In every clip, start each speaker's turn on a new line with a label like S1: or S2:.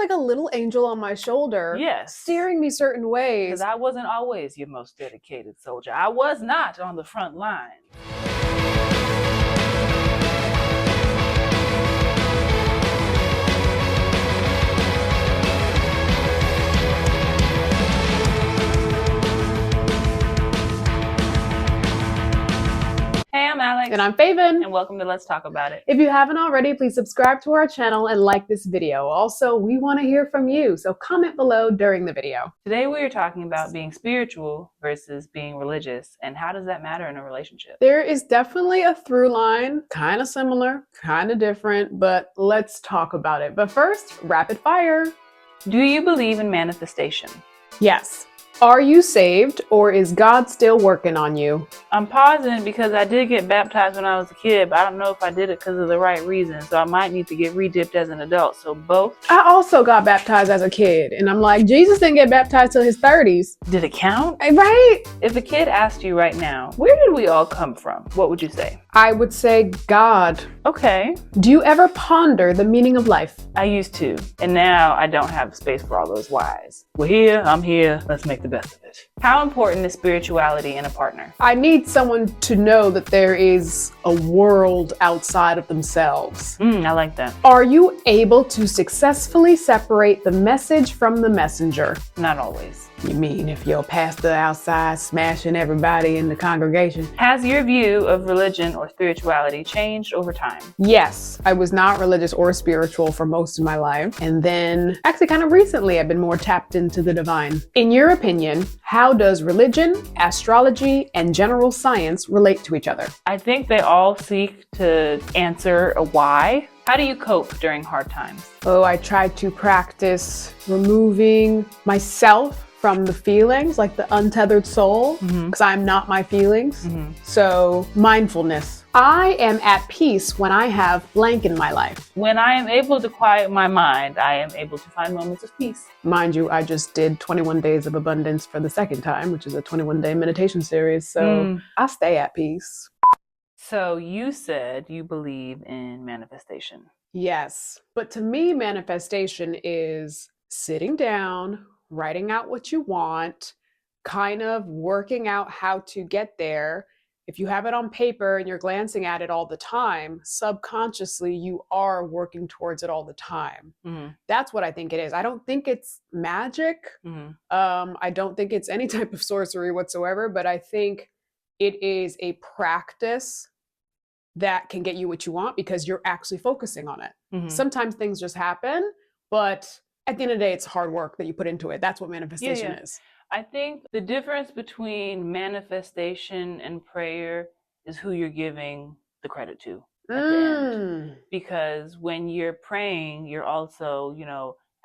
S1: like a little angel on my shoulder,
S2: Yes.
S1: steering me certain ways.
S2: Because I wasn't always your most dedicated soldier. I was not on the front line. Hey, I'm Alex.
S1: And I'm Faiven.
S2: And welcome to Let's Talk About It.
S1: If you haven't already, please subscribe to our channel and like this video. Also, we want to hear from you, so comment below during the video.
S2: Today we are talking about being spiritual versus being religious, and how does that matter in a relationship?
S1: There is definitely a through line, kind of similar, kind of different, but let's talk about it. But first, rapid fire.
S2: Do you believe in manifestation?
S1: Yes. Are you saved, or is God still working on you?
S2: I'm pausing because I did get baptized when I was a kid, but I don't know if I did it because of the right reason, so I might need to get re-dipped as an adult. So both.
S1: I also got baptized as a kid, and I'm like, Jesus didn't get baptized till his 30s.
S2: Did it count?
S1: Right?
S2: If a kid asked you right now, where did we all come from? What would you say?
S1: I would say God.
S2: Okay.
S1: Do you ever ponder the meaning of life?
S2: I used to, and now I don't have space for all those whys. We're here, I'm here, let's make the best of it. How important is spirituality in a partner?
S1: I need someone to know that there is a world outside of themselves.
S2: I like that.
S1: Are you able to successfully separate the message from the messenger?
S2: Not always.
S1: You mean if your pastor outside smashing everybody in the congregation?
S2: Has your view of religion or spirituality changed over time?
S1: Yes, I was not religious or spiritual for most of my life. And then actually kind of recently, I've been more tapped into the divine. In your opinion, how does religion, astrology, and general science relate to each other?
S2: I think they all seek to answer a why. How do you cope during hard times?
S1: Oh, I try to practice removing myself from the feelings, like the untethered soul, because I'm not my feelings. So mindfulness. I am at peace when I have blank in my life.
S2: When I am able to quiet my mind, I am able to find moments of peace.
S1: Mind you, I just did 21 Days of Abundance for the second time, which is a 21-day meditation series. So I stay at peace.
S2: So you said you believe in manifestation.
S1: Yes. But to me, manifestation is sitting down, writing out what you want, kind of working out how to get there. If you have it on paper and you're glancing at it all the time, subconsciously you are working towards it all the time. That's what I think it is. I don't think it's magic. I don't think it's any type of sorcery whatsoever, but I think it is a practice that can get you what you want because you're actually focusing on it. Sometimes things just happen, but at the end of the day, it's hard work that you put into it. That's what manifestation is.
S2: I think the difference between manifestation and prayer is who you're giving the credit to at the end. Because when you're praying, you're also,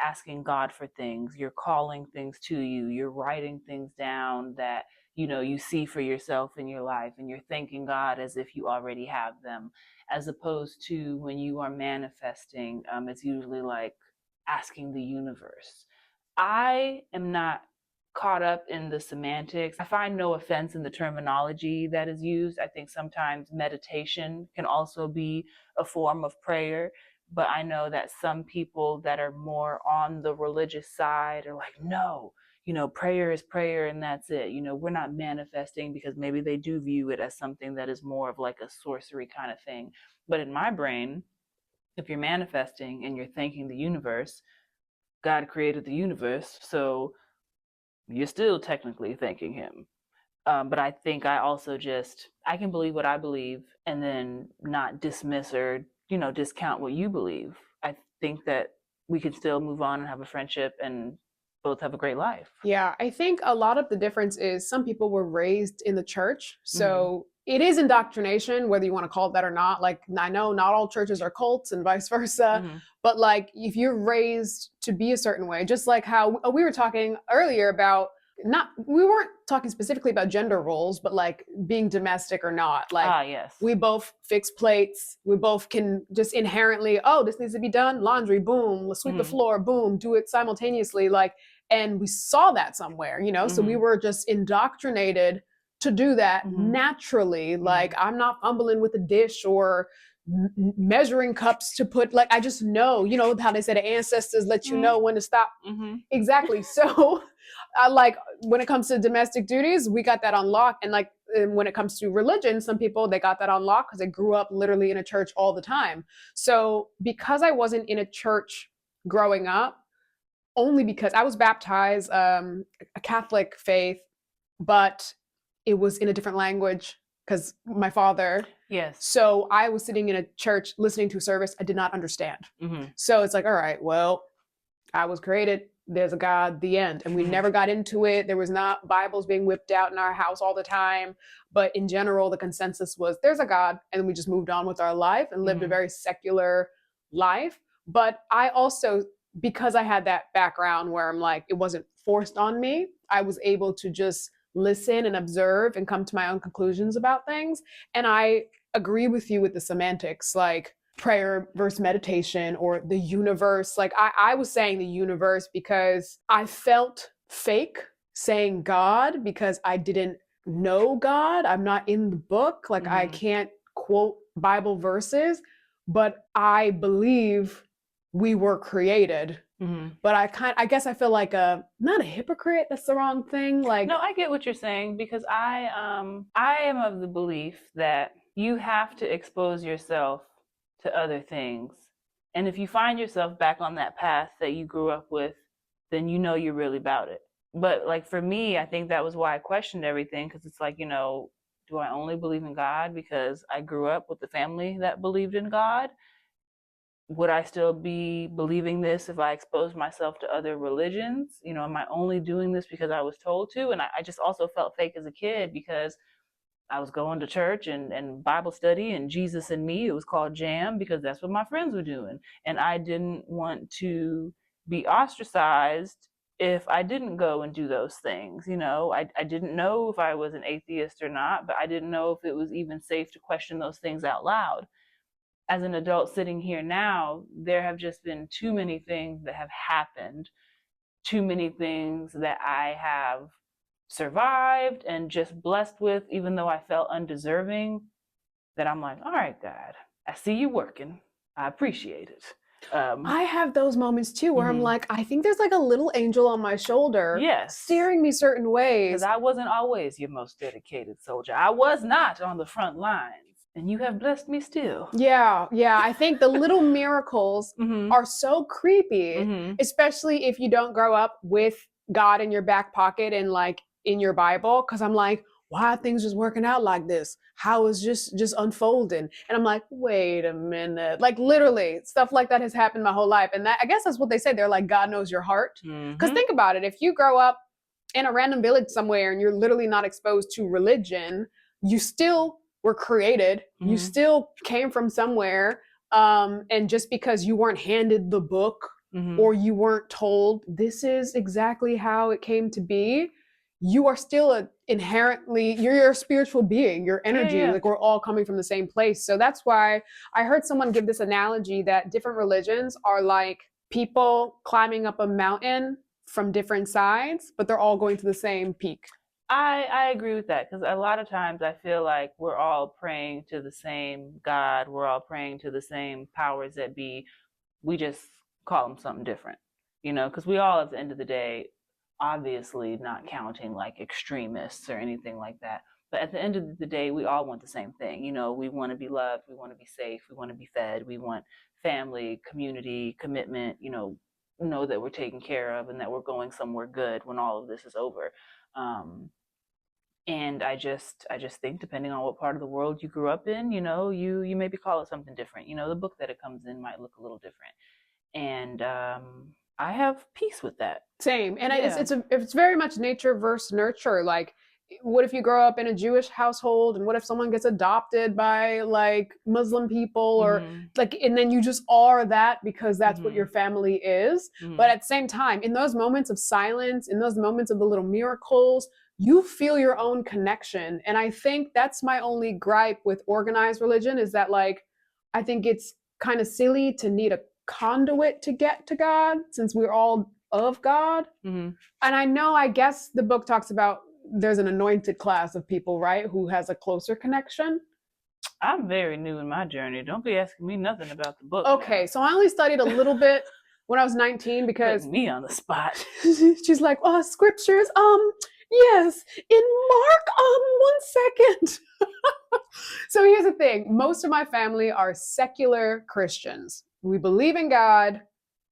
S2: asking God for things. You're calling things to you. You're writing things down that, you see for yourself in your life, and you're thanking God as if you already have them, as opposed to when you are manifesting, it's usually like asking the universe. I am not caught up in the semantics. I find no offense in the terminology that is used. I think sometimes meditation can also be a form of prayer, but I know that some people that are more on the religious side are like, no, prayer is prayer and that's it. We're not manifesting, because maybe they do view it as something that is more of like a sorcery kind of thing. But in my brain, if you're manifesting and you're thanking the universe, God created the universe, so you're still technically thanking him. But I think I also I can believe what I believe and then not dismiss or, discount what you believe. I think that we can still move on and have a friendship and both have a great life.
S1: Yeah, I think a lot of the difference is some people were raised in the church. So it is indoctrination, whether you want to call it that or not. Like, I know not all churches are cults and vice versa, but like if you're raised to be a certain way, just like how we were talking earlier about we weren't talking specifically about gender roles, but like being domestic or not. Like,
S2: yes,
S1: we both fix plates. We both can just inherently, this needs to be done. Laundry, boom. Let's sweep the floor, boom. Do it simultaneously. Like, and we saw that somewhere, so we were just indoctrinated to do that naturally. Like, I'm not fumbling with a dish or measuring cups to put, like, I just know, you know how they say the ancestors let you know when to stop. Exactly. So I like, when it comes to domestic duties, we got that on lock. And like, when it comes to religion, some people, they got that on lock because they grew up literally in a church all the time. So because I wasn't in a church growing up, only because I was baptized, a Catholic faith, but it was in a different language because my father.
S2: Yes.
S1: So I was sitting in a church listening to a service I did not understand. So it's like, all right, well, I was created. There's a God, the end. And we never got into it. There was not Bibles being whipped out in our house all the time. But in general, the consensus was there's a God. And we just moved on with our life and lived a very secular life. But I also, because I had that background where I'm like, it wasn't forced on me, I was able to just listen and observe and come to my own conclusions about things. And I agree with you with the semantics, like prayer versus meditation or the universe. Like I was saying the universe because I felt fake saying God because I didn't know God. I'm not in the book. Like I can't quote Bible verses, but I believe we were created. But I guess I feel like not a hypocrite. That's the wrong thing. Like,
S2: no, I get what you're saying because I am of the belief that you have to expose yourself to other things. And if you find yourself back on that path that you grew up with, then you know you're really about it. But like for me, I think that was why I questioned everything, because it's like, you know, do I only believe in God because I grew up with a family that believed in God? Would I still be believing this if I exposed myself to other religions? You know, am I only doing this because I was told to? And I just also felt fake as a kid because I was going to church and Bible study and Jesus and Me. It was called Jam because that's what my friends were doing. And I didn't want to be ostracized if I didn't go and do those things. You know, I didn't know if I was an atheist or not, but I didn't know if it was even safe to question those things out loud. As an adult sitting here now, there have just been too many things that have happened, too many things that I have survived and just blessed with, even though I felt undeserving, that I'm like, all right, God, I see you working. I appreciate it.
S1: I have those moments too where I'm like, I think there's like a little angel on my shoulder,
S2: yes,
S1: steering me certain ways.
S2: Because I wasn't always your most dedicated soldier. I was not on the front lines. And you have blessed me still.
S1: Yeah. I think the little miracles are so creepy, especially if you don't grow up with God in your back pocket and like in your Bible. Cause I'm like, why are things just working out like this? How is just unfolding? And I'm like, wait a minute. Like literally stuff like that has happened my whole life. And that, I guess that's what they say. They're like, God knows your heart. Cause think about it. If you grow up in a random village somewhere and you're literally not exposed to religion, you still were created. You still came from somewhere. And just because you weren't handed the book or you weren't told this is exactly how it came to be, you are still you're a spiritual being, your energy, like we're all coming from the same place. So that's why I heard someone give this analogy that different religions are like people climbing up a mountain from different sides, but they're all going to the same peak.
S2: I agree with that because a lot of times I feel like we're all praying to the same God. We're all praying to the same powers that be. We just call them something different, you know, because we all, at the end of the day, obviously not counting like extremists or anything like that. But at the end of the day, we all want the same thing. You know, we want to be loved. We want to be safe. We want to be fed. We want family, community, commitment, know that we're taken care of and that we're going somewhere good when all of this is over. And I just think depending on what part of the world you grew up in, you maybe call it something different. The book that it comes in might look a little different. And I have peace with that.
S1: Same. And it's very much nature versus nurture. Like, what if you grow up in a Jewish household and what if someone gets adopted by like Muslim people or like, and then you just are that because that's what your family is. But at the same time, in those moments of silence, in those moments of the little miracles, you feel your own connection. And I think that's my only gripe with organized religion is that like, I think it's kind of silly to need a conduit to get to God since we're all of God. And I guess the book talks about there's an anointed class of people, right, who has a closer connection.
S2: I'm very new in my journey. Don't be asking me nothing about the book.
S1: Okay, so I only studied a little bit when I was 19 because
S2: putting me on the spot.
S1: she's like, oh, scriptures. Yes, in Mark, 1 second. So here's the thing. Most of my family are secular Christians. We believe in God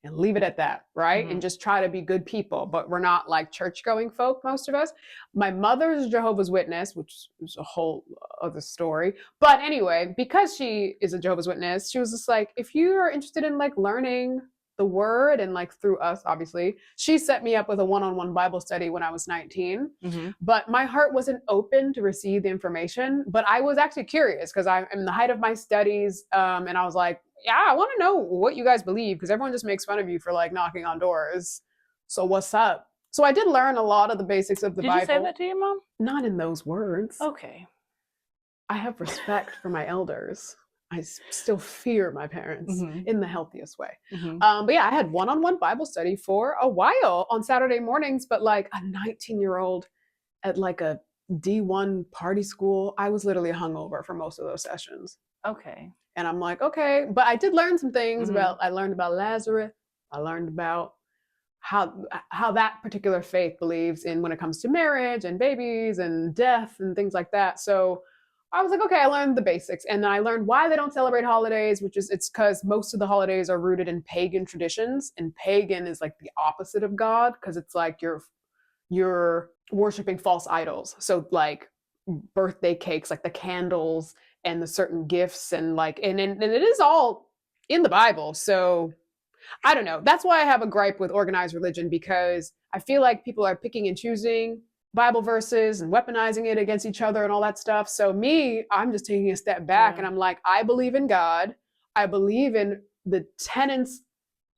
S1: and leave it at that, right?
S2: Mhm.
S1: And just try to be good people, but we're not like church-going folk, most of us. My mother's a Jehovah's Witness, which is a whole other story. But anyway, because she is a Jehovah's Witness, she was just like, if you are interested in like learning the word and like through us, obviously, she set me up with a one-on-one Bible study when I was 19.
S2: Mm-hmm.
S1: But my heart wasn't open to receive the information. But I was actually curious because I'm in the height of my studies, and I was like, yeah, I want to know what you guys believe because everyone just makes fun of you for like knocking on doors. So what's up? So I did learn a lot of the basics of the Bible.
S2: Did you say that to your mom?
S1: Not in those words.
S2: Okay.
S1: I have respect for my elders. I still fear my parents in the healthiest way. But yeah, I had one-on-one Bible study for a while on Saturday mornings, but like a 19-year-old at like a D1 party school, I was literally hungover for most of those sessions.
S2: Okay.
S1: And I'm like, okay, but I did learn some things about, I learned about Lazarus. I learned about how that particular faith believes in when it comes to marriage and babies and death and things like that. So I was like, okay, I learned the basics. And then I learned why they don't celebrate holidays, which is it's because most of the holidays are rooted in pagan traditions. And pagan is like the opposite of God, because it's like you're worshiping false idols. So like birthday cakes, like the candles and the certain gifts and like and it is all in the Bible. So I don't know. That's why I have a gripe with organized religion, because I feel like people are picking and choosing Bible verses and weaponizing it against each other and all that stuff. So me, I'm just taking a step back and I'm like, I believe in God. I believe in the tenets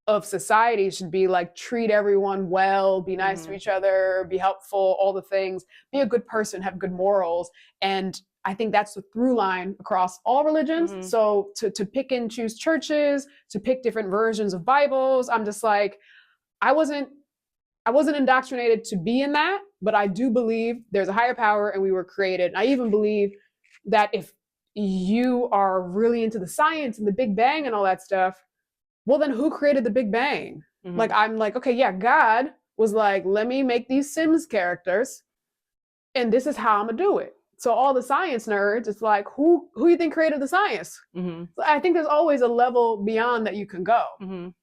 S1: of society should be like treat everyone well, be nice to each other, be helpful, all the things, be a good person, have good morals. And I think that's the through line across all religions. So to pick and choose churches, to pick different versions of Bibles, I'm just like, I wasn't indoctrinated to be in that, but I do believe there's a higher power and we were created. I even believe that if you are really into the science and the Big Bang and all that stuff, well, then who created the Big Bang? Like, I'm like, okay, yeah, God was like, let me make these Sims characters, and this is how I'm gonna do it. So all the science nerds, it's like, who you think created the science? So I think there's always a level beyond that you can go,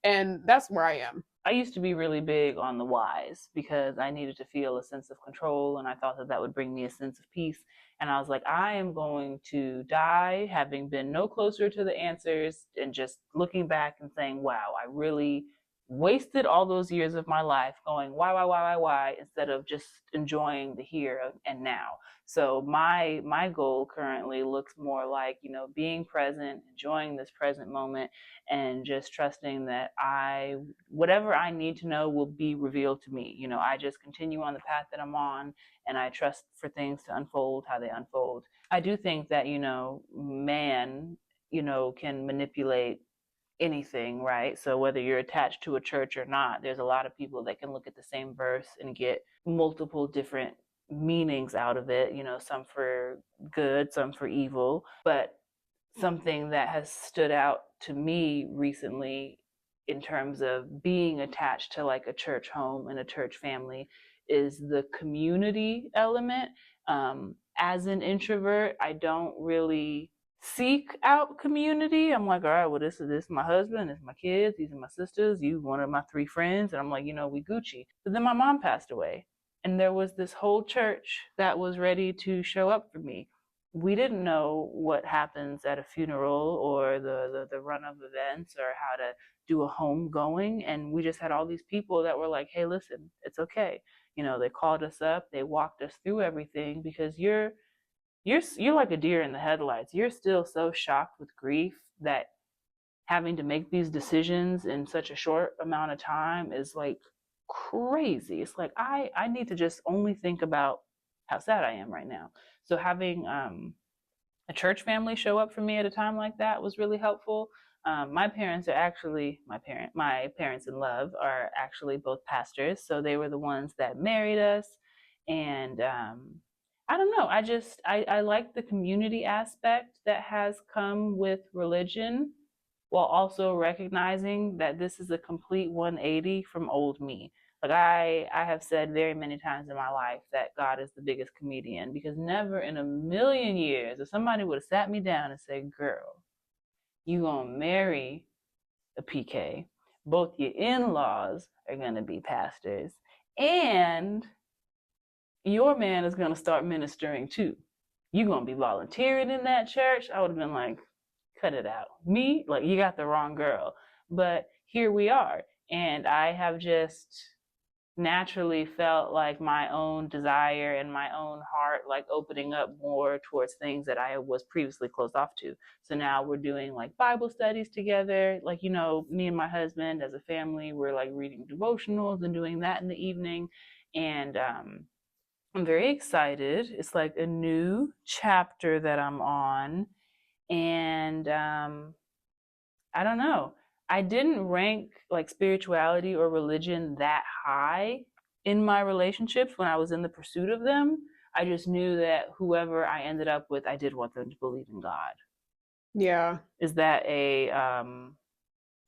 S1: and that's where I am.
S2: I used to be really big on the whys because I needed to feel a sense of control, and I thought that that would bring me a sense of peace. And I was like, I am going to die having been no closer to the answers and just looking back and saying, wow, I really wasted all those years of my life going why, instead of just enjoying the here and now. So my goal currently looks more like, you know, being present, enjoying this present moment, and just trusting that whatever I need to know will be revealed to me. You know, I just continue on the path that I'm on, and I trust for things to unfold how they unfold. I do think that, you know, man, you know, can manipulate anything, right? So whether you're attached to a church or not, there's a lot of people that can look at the same verse and get multiple different meanings out of it, you know, some for good, some for evil. But something that has stood out to me recently in terms of being attached to like a church home and a church family is the community element. As an introvert, I don't really seek out community. I'm like, all right, well, this is my husband, this is my kids, these are my sisters, you one of my 3 friends, and I'm like, you know, we Gucci. But then my mom passed away, and there was this whole church that was ready to show up for me. We didn't know what happens at a funeral or the run of events or how to do a home going, and we just had all these people that were like, hey, listen, it's okay. You know, they called us up, they walked us through everything, because you're like a deer in the headlights. You're still so shocked with grief that having to make these decisions in such a short amount of time is like crazy. It's like I need to just only think about how sad I am right now. So having a church family show up for me at a time like that was really helpful. My parents are actually my parents in love are actually both pastors, so they were the ones that married us, and I don't know. I like the community aspect that has come with religion, while also recognizing that this is a complete 180 from old me. Like I have said very many times in my life that God is the biggest comedian, because never in a million years if somebody would have sat me down and said, "Girl, you gonna marry a PK. Both your in-laws are gonna be pastors, and your man is gonna start ministering too. You gonna be volunteering in that church." I would have been like, cut it out. Me, like, you got the wrong girl. But here we are. And I have just naturally felt like my own desire and my own heart like opening up more towards things that I was previously closed off to. So now we're doing like Bible studies together. Like, you know, me and my husband as a family, we're like reading devotionals and doing that in the evening. And I'm very excited. It's like a new chapter that I'm on. And I don't know. I didn't rank like spirituality or religion that high in my relationships when I was in the pursuit of them. I just knew that whoever I ended up with, I did want them to believe in God.
S1: Yeah.
S2: Is that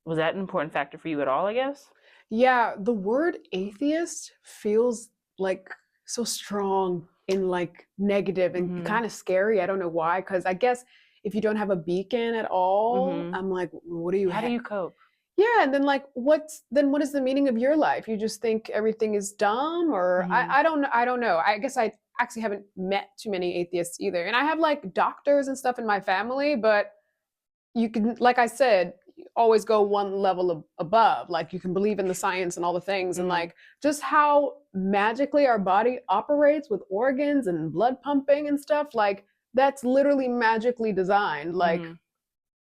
S2: was that an important factor for you at all, I guess?
S1: Yeah, the word atheist feels like so strong in like negative and
S2: Mm-hmm.
S1: kind of scary. I don't know why, because I guess if you don't have a beacon at all,
S2: Mm-hmm.
S1: I'm like, what do you
S2: How do you cope?
S1: Yeah, and then like what is the meaning of your life? You just think everything is dumb, or
S2: Mm-hmm.
S1: I don't know. I guess I actually haven't met too many atheists either. And I have like doctors and stuff in my family, but you can, like I said, always go one level above. Like you can believe in the science and all the things, and
S2: Mm-hmm.
S1: like just how magically our body operates with organs and blood pumping and stuff. Like that's literally magically designed. Like
S2: Mm-hmm.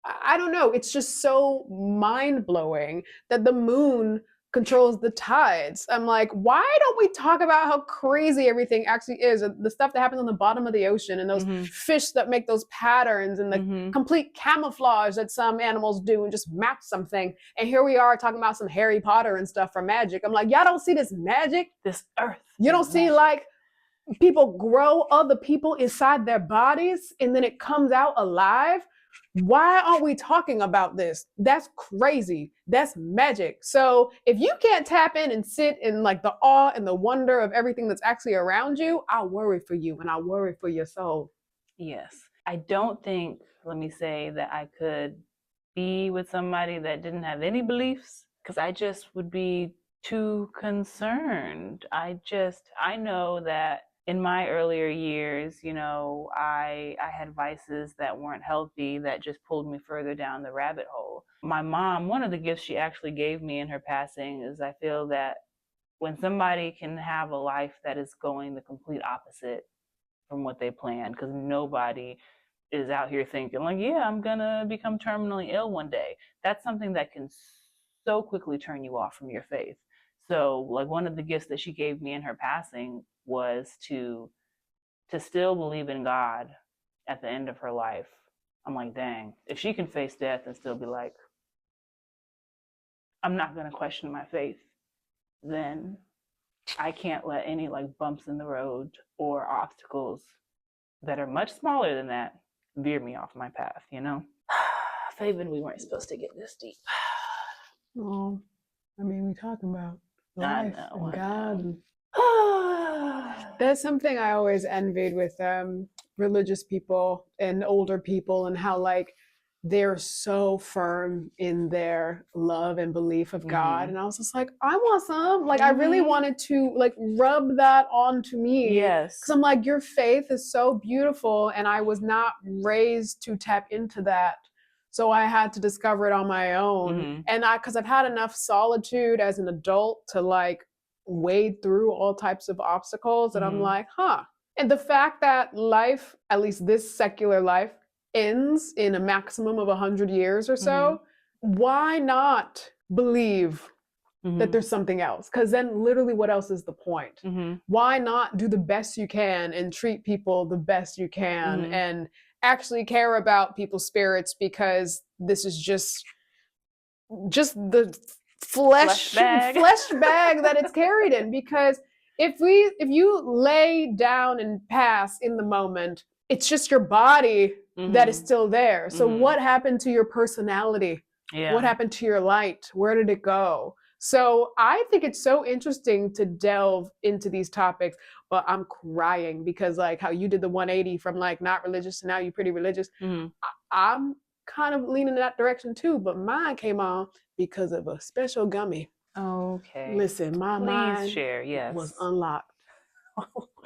S1: I don't know. It's just so mind blowing that the moon controls the tides. I'm like, why don't we talk about how crazy everything actually is? The stuff that happens on the bottom of the ocean and those
S2: Mm-hmm.
S1: fish that make those patterns and the
S2: Mm-hmm.
S1: complete camouflage that some animals do and just match something. And here we are talking about some Harry Potter and stuff from magic. I'm like, y'all don't see this magic?
S2: This earth.
S1: You don't see
S2: magic.
S1: like people grow other people inside their bodies and then it comes out alive. Why aren't we talking about this? That's crazy. That's magic. So if you can't tap in and sit in like the awe and the wonder of everything that's actually around you, I worry for you and I worry for your soul.
S2: Yes. I don't think, let me say, that I could be with somebody that didn't have any beliefs, because I just would be too concerned. I know that in my earlier years, you know, I had vices that weren't healthy that just pulled me further down the rabbit hole. My mom, one of the gifts she actually gave me in her passing is, I feel that when somebody can have a life that is going the complete opposite from what they planned, because nobody is out here thinking like, yeah, I'm gonna become terminally ill one day. That's something that can so quickly turn you off from your faith. So like one of the gifts that she gave me in her passing was to still believe in God at the end of her life. I'm like, dang, if she can face death and still be like, I'm not gonna question my faith, then I can't let any like bumps in the road or obstacles that are much smaller than that veer me off my path, you know? Faiven, we weren't supposed to get this deep.
S1: Oh, I mean, we talking about
S2: I
S1: life
S2: know,
S1: and
S2: I
S1: God.
S2: know.
S1: That's something I always envied with religious people and older people, and how like they're so firm in their love and belief of God.
S2: Mm-hmm.
S1: And I was just like, I want some. Like I really
S2: Mm-hmm.
S1: wanted to like rub that onto me,
S2: Yes.
S1: because I'm like, your faith is so beautiful, and I was not raised to tap into that. So I had to discover it on my own.
S2: Mm-hmm.
S1: And because I've had enough solitude as an adult to like wade through all types of obstacles, and I'm
S2: Mm-hmm.
S1: like, huh. And the fact that life, at least this secular life, ends in a maximum of 100 years or
S2: Mm-hmm.
S1: so, why not believe
S2: Mm-hmm.
S1: that there's something else? Because then literally what else is the point?
S2: Mm-hmm.
S1: Why not do the best you can and treat people the best you can,
S2: Mm-hmm.
S1: and actually care about people's spirits, because this is just the flesh
S2: bag.
S1: flesh bag that it's carried in. Because if you lay down and pass in the moment, it's just your body that is still there. So what happened to your personality?
S2: Yeah.
S1: What happened to your light? Where did it go? So I think it's so interesting to delve into these topics, but I'm crying because like how you did the 180 from like not religious to now you pretty religious. I'm kind of leaning in that direction too, but mine came on because of a special gummy.
S2: Okay.
S1: Listen, my mind
S2: share. Yes.
S1: was unlocked.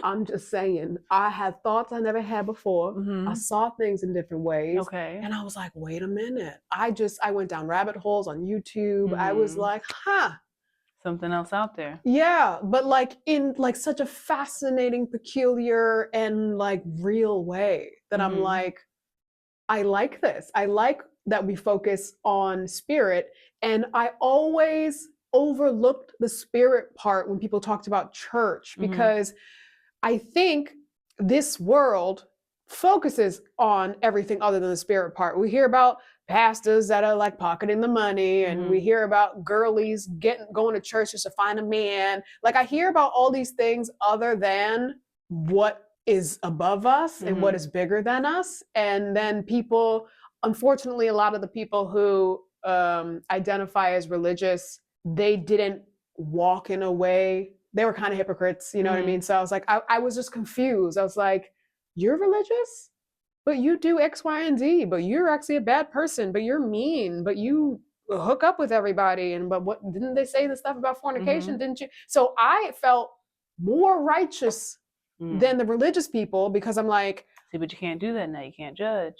S1: I'm just saying, I had thoughts I never had before. I saw things in different ways.
S2: Okay.
S1: And I was like, wait a minute. I went down rabbit holes on YouTube. I was like,
S2: something else out there.
S1: Yeah, but like in like such a fascinating, peculiar, and like real way that I'm like, I like this. I like that we focus on spirit. And I always overlooked the spirit part when people talked about church because I think this world focuses on everything other than the spirit part. We hear about pastors that are like pocketing the money, and we hear about girlies going to church just to find a man. Like I hear about all these things other than what is above us and what is bigger than us. And then people, unfortunately, a lot of the people who identify as religious, they didn't walk in a way, they were kind of hypocrites, you know what I mean? So I was like, I was just confused. I was like, you're religious, but you do X, Y, and Z, but you're actually a bad person, but you're mean, but you hook up with everybody. And but what didn't they say the stuff about fornication? Didn't you? So I felt more righteous than the religious people because I'm like,
S2: see, but you can't do that now. You can't judge.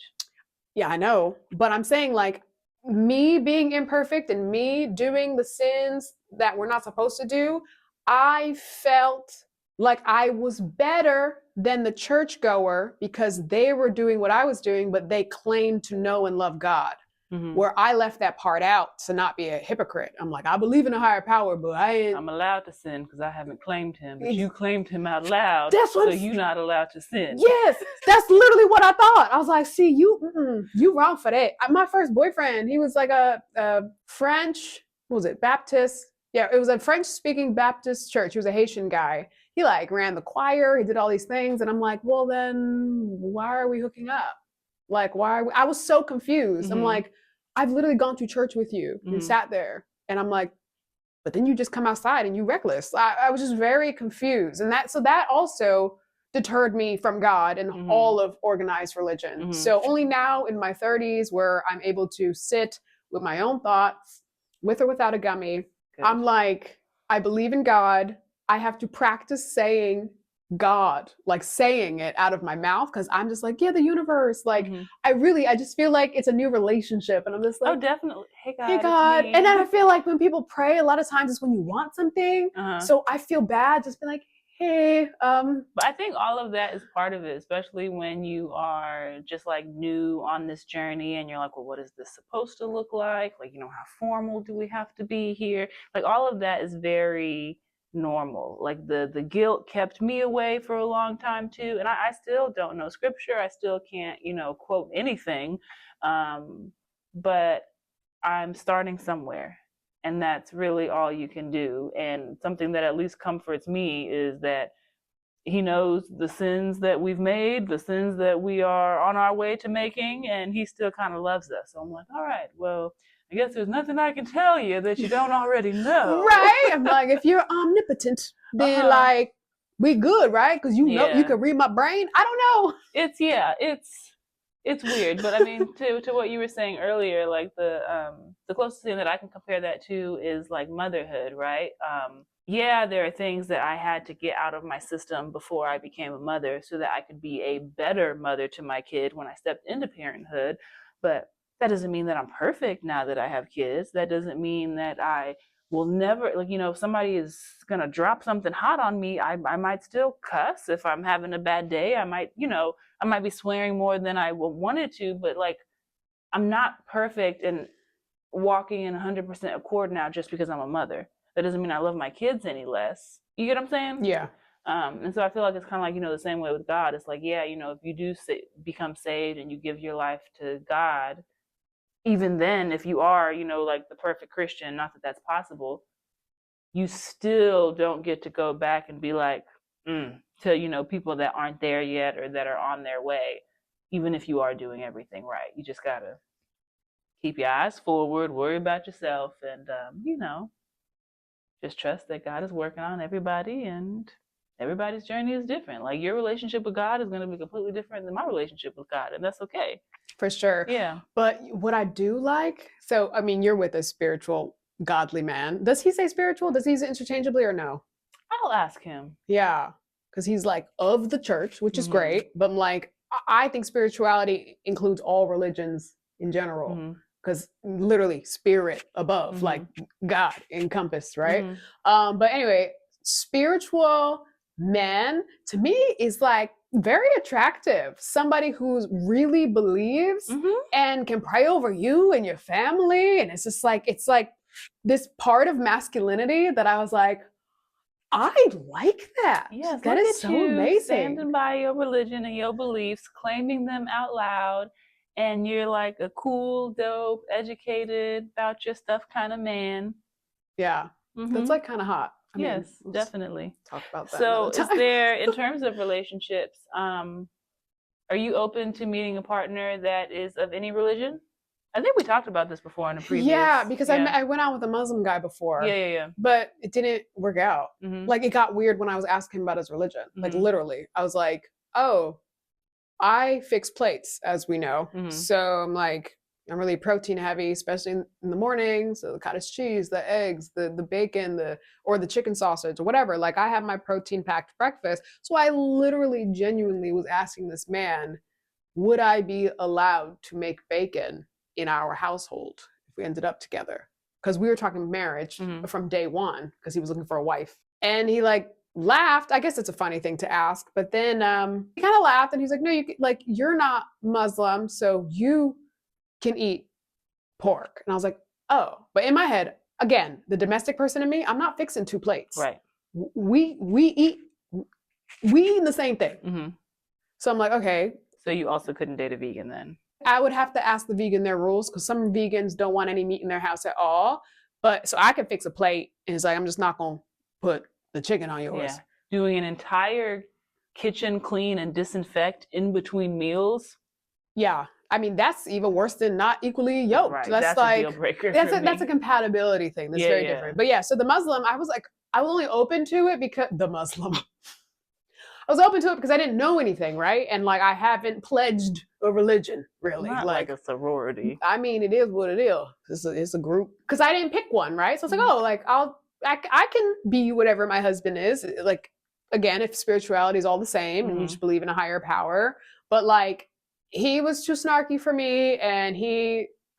S1: Yeah, I know. But I'm saying like me being imperfect and me doing the sins that we're not supposed to do, I felt like I was better than the churchgoer because they were doing what I was doing, but they claimed to know and love God. Where I left that part out to not be a hypocrite. I'm like, I believe in a higher power, but
S2: I'm allowed to sin because I haven't claimed him. But you claimed him out loud, so you're not allowed to sin.
S1: Yes, that's literally what I thought. I was like, see, you wrong for that. My first boyfriend, he was like a French, what was it, Baptist? Yeah, it was a French-speaking Baptist church. He was a Haitian guy. He like ran the choir. He did all these things, and I'm like, well, then why are we hooking up? Like, why? I was so confused. I'm like, I've literally gone to church with you and sat there, and I'm like, but then you just come outside and you reckless. I was just very confused, and that also deterred me from God and all of organized religion. So only now in my 30s where I'm able to sit with my own thoughts, with or without a gummy. Good. I'm like, I believe in God. I have to practice saying God, like saying it out of my mouth, because I'm just like, yeah, the universe. Like, I just feel like it's a new relationship, and I'm just like,
S2: oh, definitely, hey God,
S1: hey God. And then I feel like when people pray, a lot of times it's when you want something. So I feel bad, just be like, hey.
S2: But I think all of that is part of it, especially when you are just like new on this journey, and you're like, well, what is this supposed to look like? Like, how formal do we have to be here? Like, all of that is very normal. Like the guilt kept me away for a long time too, and I still don't know scripture. I still can't quote anything, but I'm starting somewhere, and that's really all you can do. And something that at least comforts me is that he knows the sins that we've made, the sins that we are on our way to making, and he still kind of loves us. So I'm like, all right, well, I guess there's nothing I can tell you that you don't already know.
S1: Right? I'm like, if you're omnipotent, then like, we good, right? Because you know you can read my brain. I don't know.
S2: It's weird, but I mean, to what you were saying earlier, like the closest thing that I can compare that to is like motherhood, right? Yeah, there are things that I had to get out of my system before I became a mother so that I could be a better mother to my kid when I stepped into parenthood. But that doesn't mean that I'm perfect now that I have kids. That doesn't mean that I will never, like, if somebody is going to drop something hot on me, I might still cuss. If I'm having a bad day, I might be swearing more than I wanted to, but like, I'm not perfect and walking in 100% accord now just because I'm a mother. That doesn't mean I love my kids any less. You get what I'm saying?
S1: Yeah.
S2: And so I feel like it's kind of like, the same way with God. It's like, yeah, if you do become saved and you give your life to God, even then, if you are, like the perfect Christian, not that that's possible, you still don't get to go back and be like, to, people that aren't there yet or that are on their way, even if you are doing everything right. You just got to keep your eyes forward, worry about yourself, and, just trust that God is working on everybody, and everybody's journey is different. Like your relationship with God is going to be completely different than my relationship with God, and that's okay.
S1: For sure.
S2: Yeah.
S1: But what I do like, so I mean, you're with a spiritual, godly man. Does he say spiritual? Does he use it interchangeably or no?
S2: I'll ask him.
S1: Yeah. Because he's like of the church, which is great. But I'm like, I think spirituality includes all religions in general. Because literally spirit above, like God encompassed, right? But anyway, spiritual man to me is like very attractive. Somebody who really believes and can pray over you and your family. And it's just like, it's like this part of masculinity that I was like, I like that.
S2: Yes,
S1: that is so amazing.
S2: Standing by your religion and your beliefs, claiming them out loud, and you're like a cool, dope, educated, about your stuff kind of man.
S1: Yeah, that's like kind of hot.
S2: I mean, definitely.
S1: Talk about that.
S2: So, is there, in terms of relationships, are you open to meeting a partner that is of any religion? I think we talked about this before in a previous.
S1: Yeah, because I went out with a Muslim guy before.
S2: Yeah.
S1: But it didn't work out. Like it got weird when I was asking him about his religion. Like literally, I was like, "Oh, I fix plates, as we know. So I'm like, I'm really protein heavy, especially in the morning. So the cottage cheese, the eggs, the bacon, or the chicken sausage or whatever. Like I have my protein packed breakfast. So I literally, genuinely was asking this man, would I be allowed to make bacon in our household if we ended up together? Because we were talking marriage from day one, because he was looking for a wife. And he like laughed. I guess it's a funny thing to ask, but then he kind of laughed and he's like, no, you're not Muslim, so you can eat pork. And I was like, oh. But in my head, again, the domestic person in me, I'm not fixing two plates.
S2: Right.
S1: We eat the same thing. So I'm like, okay.
S2: So you also couldn't date a vegan then?
S1: I would have to ask the vegan their rules, because some vegans don't want any meat in their house at all. But so I could fix a plate, and it's like, I'm just not going to put the chicken on yours.
S2: Yeah. Doing an entire kitchen clean and disinfect in between meals.
S1: Yeah. I mean, that's even worse than not equally yoked.
S2: Right.
S1: That's like,
S2: a deal breaker.
S1: That's a compatibility thing. That's very different. But yeah, so the Muslim, I was like, I was only open to it because the Muslim. I was open to it because I didn't know anything, right? And like I haven't pledged a religion, really.
S2: Not like a sorority.
S1: I mean, it is what it is. It's a group. Because I didn't pick one, right? So it's like, oh, like I can be whatever my husband is. Like, again, if spirituality is all the same and you just believe in a higher power. But like, he was too snarky for me. And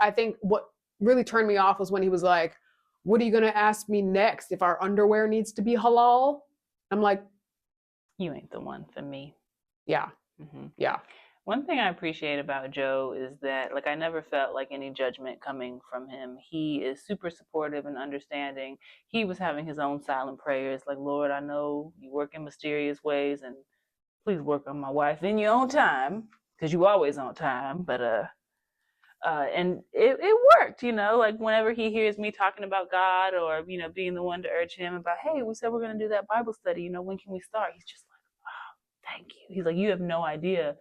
S1: I think what really turned me off was when he was like, what are you going to ask me next if our underwear needs to be halal? I'm like,
S2: you ain't the one for me.
S1: Yeah. Yeah.
S2: One thing I appreciate about Joe is that, like, I never felt like any judgment coming from him. He is super supportive and understanding. He was having his own silent prayers, like, Lord, I know you work in mysterious ways, and please work on my wife in your own time, because you always on time. But and it worked, like whenever he hears me talking about God, or being the one to urge him about, hey, we said we're going to do that Bible study, when can we start? He's just like, oh, thank you. He's like, you have no idea.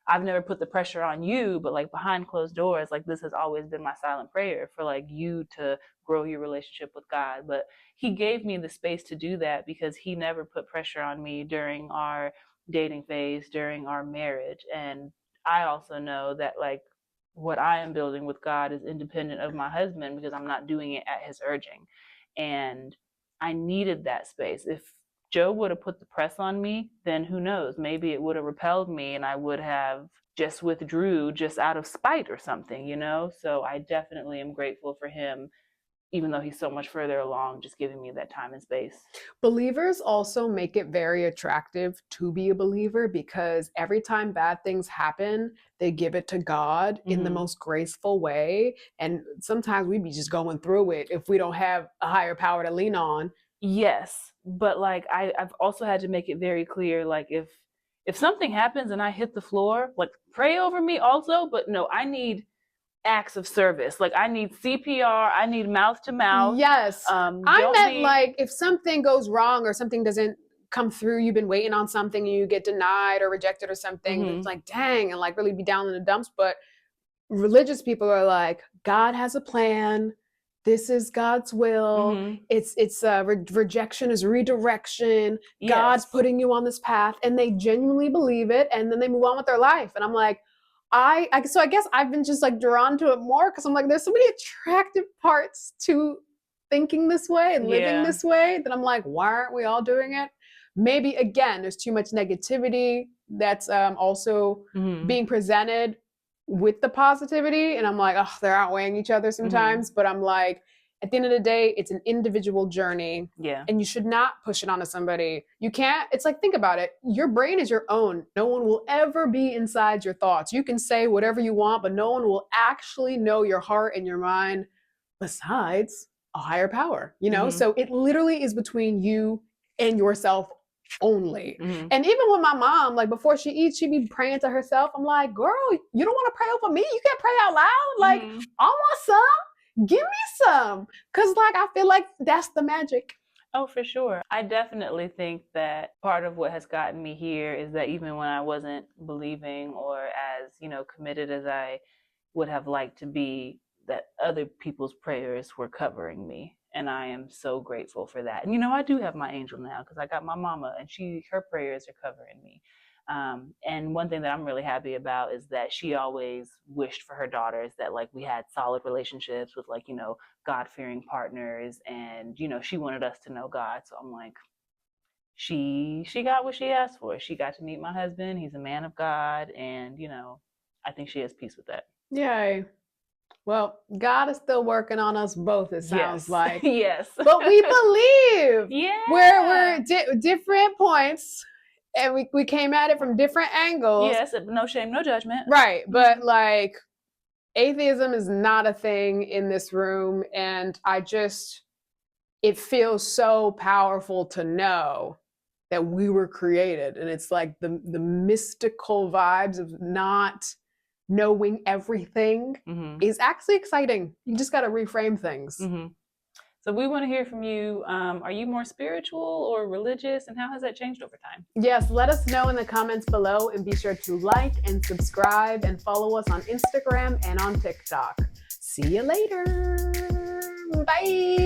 S2: I've never put the pressure on you, but like behind closed doors, like this has always been my silent prayer for like you to grow your relationship with God. But he gave me the space to do that because he never put pressure on me during our dating phase, during our marriage. And I also know that like what I am building with God is independent of my husband, because I'm not doing it at his urging. And I needed that space. If Joe would have put the press on me, then who knows? Maybe it would have repelled me and I would have just withdrew just out of spite or something, So I definitely am grateful for him, even though he's so much further along, just giving me that time and space.
S1: Believers also make it very attractive to be a believer, because every time bad things happen, they give it to God in the most graceful way. And sometimes we be just going through it if we don't have a higher power to lean on.
S2: Yes, but like I've also had to make it very clear, like if something happens and I hit the floor, like pray over me also, but no, I need acts of service. Like I need CPR, I need mouth to mouth.
S1: Yes. I meant like if something goes wrong or something doesn't come through, you've been waiting on something and you get denied or rejected or something, it's like, dang, and like really be down in the dumps. But religious people are like, God has a plan. This is God's will. It's rejection is redirection. Yes. God's putting you on this path, and they genuinely believe it, and then they move on with their life. And I'm like, so I guess I've been just like drawn to it more because I'm like, there's so many attractive parts to thinking this way and living this way that I'm like, why aren't we all doing it? Maybe again, there's too much negativity that's also being presented with the positivity, and I'm like, oh, they're outweighing each other sometimes. But I'm like, at the end of the day, it's an individual journey. Yeah. And you should not push it onto somebody. You can't, it's like, think about it. Your brain is your own. No one will ever be inside your thoughts. You can say whatever you want, but no one will actually know your heart and your mind besides a higher power, you know? So it literally is between you and yourself only. And even with my mom, like before she eats, she'd be praying to herself. I'm like, girl, you don't want to pray over me? You can't pray out loud? Like, I want some. Give me some. Because like, I feel like that's the magic.
S2: Oh, for sure. I definitely think that part of what has gotten me here is that even when I wasn't believing or as, you know, committed as I would have liked to be, that other people's prayers were covering me. And I am so grateful for that. And, you know, I do have my angel now because I got my mama and her prayers are covering me. And one thing that I'm really happy about is that she always wished for her daughters that like we had solid relationships with like, you know, God-fearing partners. And, you know, she wanted us to know God. So I'm like, she got what she asked for. She got to meet my husband. He's a man of God. And, you know, I think she has peace with that.
S1: Yay. Well, God is still working on us both, it sounds like.
S2: Yes.
S1: But we believe.
S2: Yeah.
S1: We're different points, and we came at it from different angles.
S2: Yes, no shame, no judgment.
S1: Right. But like, atheism is not a thing in this room. And it feels so powerful to know that we were created. And it's like the mystical vibes of not knowing everything is actually exciting. You just got to reframe things.
S2: So we want to hear from you. Are you more spiritual or religious, and how has that changed over time?
S1: Yes, let us know in the comments below, and be sure to like and subscribe and follow us on Instagram and on TikTok. See you later. Bye.